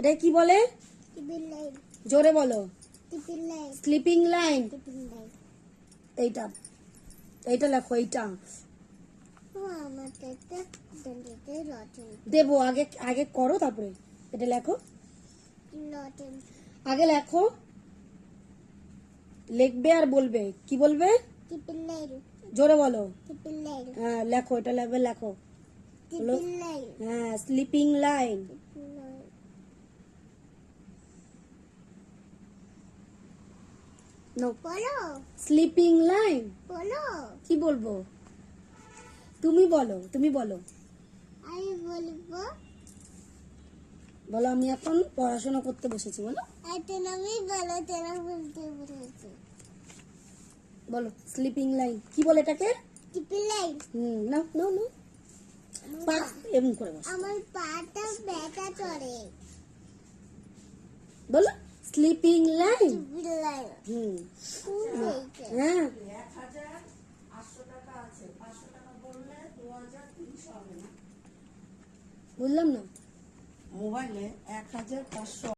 এটা কি বলে? Tipping line. জোরে বলো। Tipping line. Sleeping line. Tipping line. এইটা এইটা লেখো। এইটা আমাকে একটা দন্ডিতে লটেন। দেবো। আগে আগে করো, তারপরে এটা লেখো। লটেন। আগে লেখো, লিখবে আর বলবে। কি বলবে? Tipping line. জোরে বলো। Tipping line. হ্যাঁ লেখো, এটা লেখবে, লেখো। Tipping line. হ্যাঁ, sleeping line. Tipping line. No, বলো। Sleeping line. বলো। কি বলবো? তুমি বলো, তুমি বলো। আমি বলবো। বলো, আমি এখন পড়াশোনা করতে বসেছি। বলো, এখন আমি বলো তেরা বলতে বলেছি। বলো স্লিপিং লাইন। কি বলে এটাকে? Tipping line. নাও নাও নাও, পা এমন করে বসো। আমার পাটা ব্যথা করে। বলো স্লিপিং লাইন। Tipping line. খুব হয়েছে। হ্যাঁ, 1800 টাকা আছে, 500 টাকা বললে 2300 হবে না? বললাম না। মোবাইলে 1500